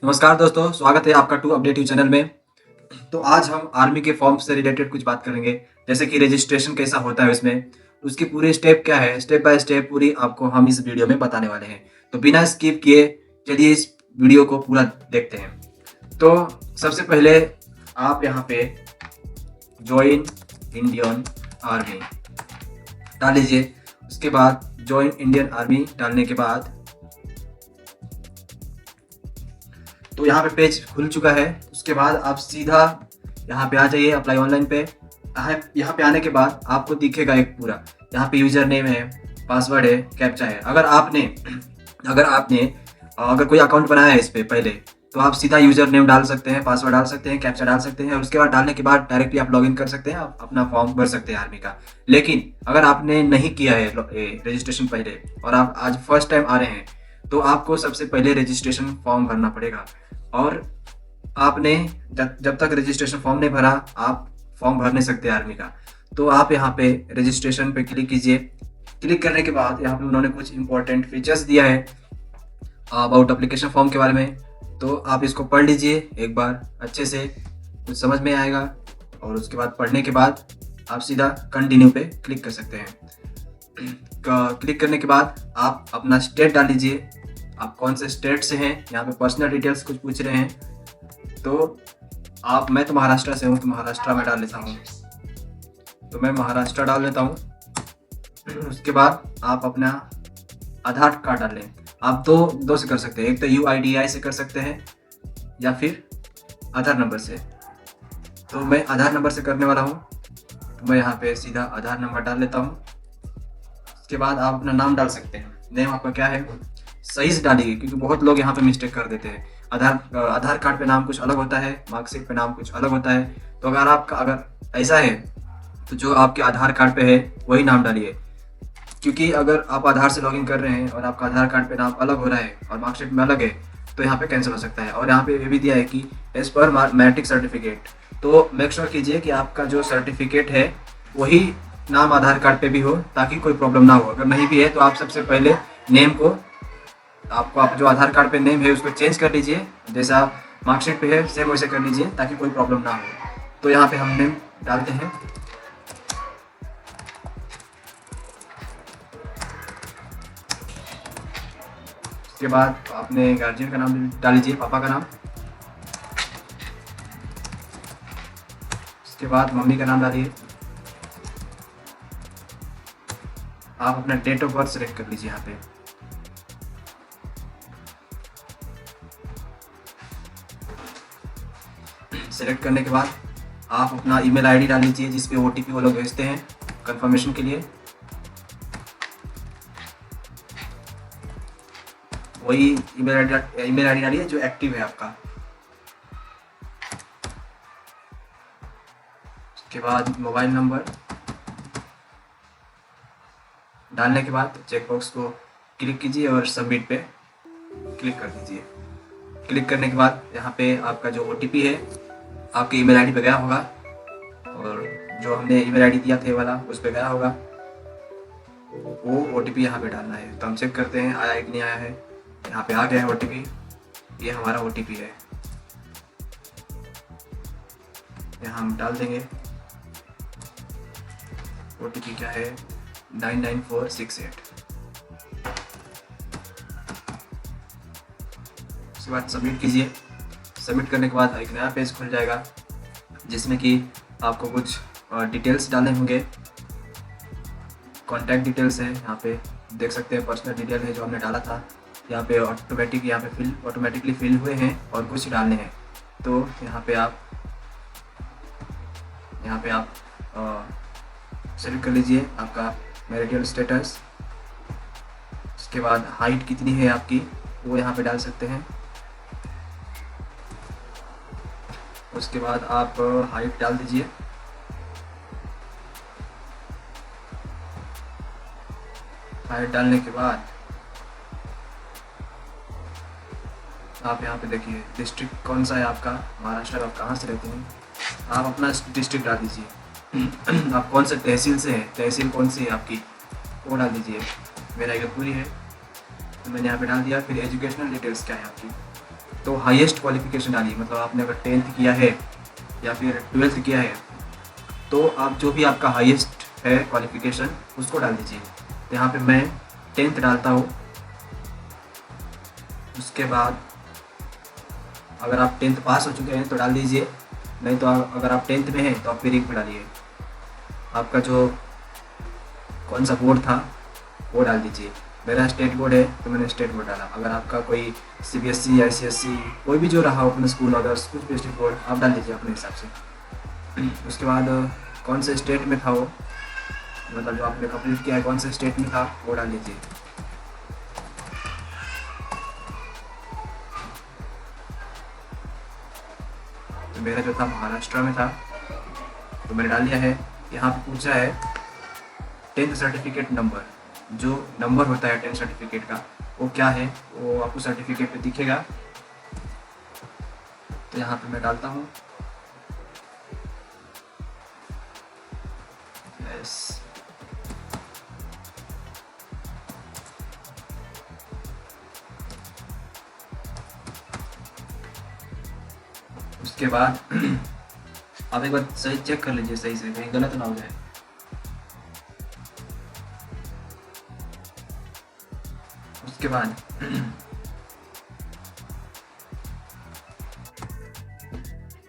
नमस्कार दोस्तों, स्वागत है आपका टू अपडेट यू चैनल में। तो आज हम आर्मी के फॉर्म से रिलेटेड कुछ बात करेंगे, जैसे कि रजिस्ट्रेशन कैसा होता है उसमें, उसकी पूरी स्टेप क्या है, स्टेप बाय स्टेप पूरी आपको हम इस वीडियो में बताने वाले हैं। तो बिना स्किप किए चलिए इस वीडियो को पूरा देखते हैं। तो सबसे पहले आप यहाँ पे ज्वाइन इंडियन आर्मी डाल लीजिए। उसके बाद ज्वाइन इंडियन आर्मी डालने के बाद तो यहाँ पे पेज खुल चुका है। उसके बाद आप सीधा यहाँ पे आ जाइए अप्लाई ऑनलाइन पे। यहाँ पे आने के बाद आपको दिखेगा एक पूरा, यहाँ पे यूजर नेम है, पासवर्ड है, कैप्चा है। अगर कोई अकाउंट बनाया है इस पे पहले, तो आप सीधा यूजर नेम डाल सकते हैं, पासवर्ड डाल सकते हैं, कैप्चा डाल सकते हैं। और उसके बाद डालने के बाद डायरेक्टली आप लॉगिन कर सकते हैं, आप अपना फॉर्म भर सकते हैं आर्मी का। लेकिन अगर आपने नहीं किया है रजिस्ट्रेशन पहले और आप आज फर्स्ट टाइम आ रहे हैं, तो आपको सबसे पहले रजिस्ट्रेशन फॉर्म भरना पड़ेगा। और आपने जब तक रजिस्ट्रेशन फॉर्म नहीं भरा, आप फॉर्म भर नहीं सकते आर्मी का। तो आप यहाँ पे रजिस्ट्रेशन पे क्लिक कीजिए। क्लिक करने के बाद यहाँ पे उन्होंने कुछ इंपॉर्टेंट फीचर्स दिया है अबाउट एप्लीकेशन फॉर्म के बारे में। तो आप इसको पढ़ लीजिए एक बार अच्छे से, कुछ समझ में आएगा। और उसके बाद पढ़ने के बाद आप सीधा कंटिन्यू पे क्लिक कर सकते हैं। क्लिक करने के बाद आप अपना स्टेट डाल लीजिए, आप कौन से स्टेट से हैं। यहाँ पे पर्सनल डिटेल्स कुछ पूछ रहे हैं। तो मैं तो महाराष्ट्र से हूँ, तो महाराष्ट्र में डाल लेता हूँ। तो मैं महाराष्ट्र डाल लेता हूँ। उसके बाद आप अपना आधार कार्ड डाल लें। आप दो से कर सकते हैं, एक तो UIDAI से कर सकते हैं या फिर आधार नंबर से। तो मैं आधार नंबर से करने वाला हूँ, तो मैं यहाँ पे सीधा आधार नंबर डाल लेता हूँ। उसके बाद आप अपना नाम डाल सकते हैं। नेम आपका क्या है सही से डालिए, क्योंकि बहुत लोग यहाँ पे मिस्टेक कर देते हैं। आधार कार्ड पे नाम कुछ अलग होता है, मार्कशीट पे नाम कुछ अलग होता है। तो अगर ऐसा है, तो जो आपके आधार कार्ड पे है वही नाम डालिए। क्योंकि अगर आप आधार से लॉगिन कर रहे हैं और आपका आधार कार्ड पे नाम अलग हो रहा है और मार्कशीट में अलग है, तो यहाँ पे कैंसिल हो सकता है। और यहाँ पे ये भी दिया है कि एज पर मैट्रिक सर्टिफिकेट। तो मेक श्योर कीजिए कि आपका जो सर्टिफिकेट है वही नाम आधार कार्ड पे भी हो, ताकि कोई प्रॉब्लम ना हो। अगर नहीं भी है तो आप सबसे पहले नेम को, आप जो आधार कार्ड पे नेम है उसको चेंज कर लीजिए, जैसा मार्कशीट पे है सेम वैसे कर लीजिए, ताकि कोई प्रॉब्लम ना हो। तो यहाँ पे हम नेम डालते हैं। उसके बाद अपने गार्जियन का नाम डाल लीजिए, पापा का नाम। उसके बाद मम्मी का नाम डालिए। आप अपना डेट ऑफ बर्थ सेलेक्ट कर लीजिए यहाँ पे। सेलेक्ट करने के बाद आप अपना ईमेल आईडी डाल लीजिए, जिस पे OTP वो लोग भेजते हैं कंफर्मेशन के लिए। वही ईमेल आईडी डालिए जो एक्टिव है आपका। उसके बाद मोबाइल नंबर डालने के बाद चेकबॉक्स को क्लिक कीजिए और सबमिट पे क्लिक कर दीजिए। क्लिक करने के बाद यहाँ पे आपका जो OTP है आपके ईमेल आईडी पे गया होगा, और जो हमने ईमेल आईडी दिया था वाला उस पे गया होगा। वो OTP यहाँ पे डालना है। तो हम चेक करते हैं आया कि नहीं आया है। यहाँ पे आ गया है OTP, ये हमारा OTP है। यहाँ हम डाल देंगे। OTP क्या है 99468। उसके बाद सबमिट कीजिए। सबमिट करने के बाद एक नया पेज खुल जाएगा, जिसमें कि आपको कुछ डिटेल्स डालने होंगे। कॉन्टैक्ट डिटेल्स है, यहाँ पे देख सकते हैं पर्सनल डिटेल है जो हमने डाला था। यहाँ पे ऑटोमेटिकली फिल हुए हैं और कुछ डालने हैं। तो यहाँ पे आप सेलेक्ट कर लीजिए आपका मैरिटल स्टेटस। उसके बाद हाइट कितनी है आपकी वो यहाँ पे डाल सकते हैं। उसके बाद आप हाइट डाल दीजिए। हाइट डालने के बाद आप यहाँ पे देखिए डिस्ट्रिक्ट कौन सा है आपका, महाराष्ट्र का, आप कहाँ से रहते हैं, आप अपना डिस्ट्रिक्ट डाल दीजिए। आप कौन से तहसील से हैं, तहसील कौन सी है आपकी वो डाल दीजिए। मेरा इगतपुरी है तो मैंने यहाँ पे डाल दिया। फिर एजुकेशनल डिटेल्स क्या है आपकी, तो हाईएस्ट क्वालिफिकेशन डालिए, मतलब आपने अगर 10th किया है या फिर 12th किया है तो आप जो भी आपका हाईएस्ट है क्वालिफिकेशन उसको डाल दीजिए। तो यहाँ पे मैं 10th डालता हूँ। उसके बाद अगर आप 10th पास हो चुके हैं तो डाल दीजिए, नहीं तो अगर आप 10th में हैं तो आप फिर एक में डालिए। आपका जो कौन सा बोर्ड था वो डाल दीजिए। मेरा स्टेट बोर्ड है तो मैंने स्टेट बोर्ड डाला। अगर आपका कोई CBSE या ICSE कोई भी जो रहा हो अपने स्कूल अदर्स कुछ भी स्टेट बोर्ड आप डाल दीजिए अपने हिसाब से। उसके बाद कौन से स्टेट में था वो, मतलब जो आपने कंप्लीट किया है कौन से स्टेट में था वो डाल दीजिए। तो मेरा जो था महाराष्ट्र में था तो मैंने डाल दिया है। यहाँ पे पूछा है 10th सर्टिफिकेट नंबर, जो नंबर होता है 10th सर्टिफिकेट का वो क्या है वो आपको सर्टिफिकेट पे दिखेगा। तो यहाँ पे मैं डालता हूँ यस। उसके बाद आप एक बार सही चेक कर लीजिए सही से, कहीं गलत ना हो जाए। उसके बाद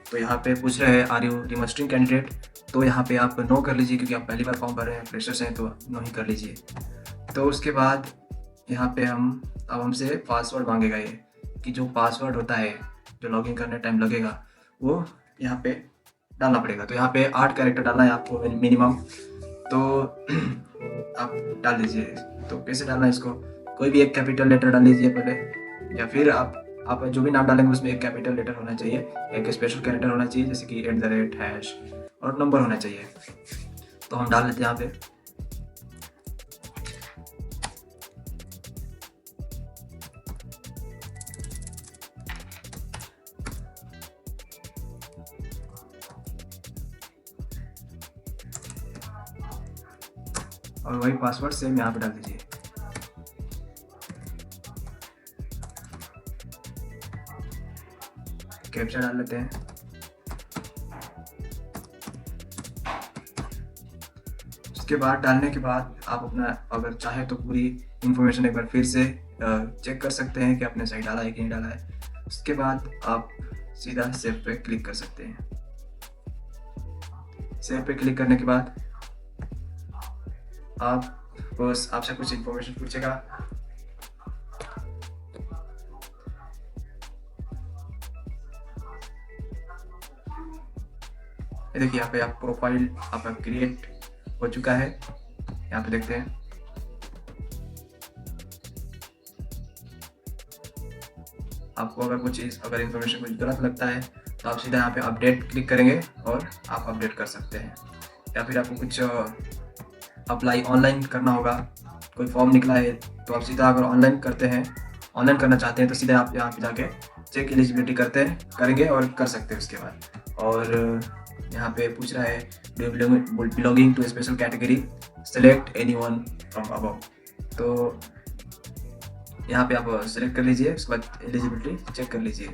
तो यहाँ पे पूछ रहे हैं आर यू रिमस्टरिंग कैंडिडेट, तो यहाँ पे आप नो कर लीजिए क्योंकि आप पहली बार फॉर्म भर रहे हैं, फ्रेशर्स हैं तो नो ही कर लीजिए। तो उसके बाद यहाँ पे अब हमसे पासवर्ड मांगेगा ये, कि जो पासवर्ड होता है जो लॉगिन करने टाइम लगेगा वो यहाँ पे डालना पड़ेगा। तो यहाँ पे 8 कैरेक्टर डालना है आपको मिनिमम, तो आप डाल दीजिए। तो कैसे डालना है इसको, कोई भी एक कैपिटल लेटर डाल लीजिए पहले, या फिर आप जो भी नाम डालेंगे उसमें एक कैपिटल लेटर होना चाहिए, एक स्पेशल कैरेक्टर होना चाहिए जैसे कि @ और नंबर होना चाहिए। तो हम डाल लेते हैं यहाँ पे। और वही पासवर्ड सेम यहाँ पे डाल दीजिए। कैप्चा डाल लेते हैं। उसके बाद डालने के बाद आप अपना अगर चाहे तो पूरी इंफॉर्मेशन एक बार फिर से चेक कर सकते हैं कि आपने सही डाला है कि नहीं डाला है। उसके बाद आप सीधा सेव पे क्लिक कर सकते हैं। सेव पे क्लिक करने के बाद आपसे कुछ इंफॉर्मेशन पूछेगा। देखिए यहाँ पे आप प्रोफाइल आपका क्रिएट हो चुका है, यहाँ पे देखते हैं। आपको अगर इंफॉर्मेशन कुछ गलत लगता है तो आप सीधा यहाँ पे अपडेट क्लिक करेंगे और आप अपडेट कर सकते हैं। या फिर आपको कुछ अप्लाई ऑनलाइन करना होगा, कोई फॉर्म निकला है तो आप सीधा अगर ऑनलाइन करना चाहते हैं तो सीधा आप यहाँ पे जाके चेक एलिजिबिलिटी करेंगे और कर सकते हैं उसके बाद। और यहाँ पे पूछ रहा है belonging to special category, select anyone from above. तो यहाँ पे आप सेलेक्ट कर लीजिए, उसके बाद एलिजिबिलिटी चेक कर लीजिए।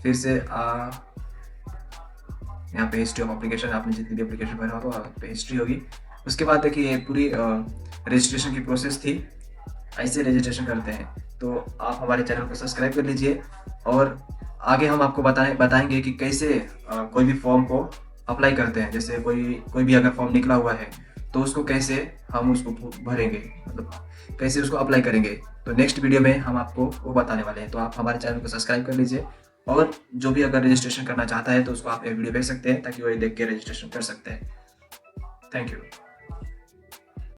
फिर से यहाँ पे हिस्ट्री ऑफ एप्लीकेशन, आपने जितनी भी एप्लीकेशन भरा हो तो आप पे हिस्ट्री होगी। उसके बाद देखिए ये पूरी रजिस्ट्रेशन की प्रोसेस थी, ऐसे रजिस्ट्रेशन करते हैं। तो आप हमारे चैनल को सब्सक्राइब कर लीजिए और आगे हम आपको बताएंगे कि कैसे कोई भी फॉर्म को अप्लाई करते हैं। जैसे कोई भी अगर फॉर्म निकला हुआ है तो उसको कैसे हम उसको भरेंगे, मतलब कैसे उसको अप्लाई करेंगे। तो नेक्स्ट वीडियो में हम आपको वो बताने वाले हैं। तो आप हमारे चैनल को सब्सक्राइब कर लीजिए और जो भी अगर रजिस्ट्रेशन करना चाहता है तो उसको आप एक वीडियो भेज सकते हैं ताकि वो देख के रजिस्ट्रेशन कर सकते हैं। Thank you.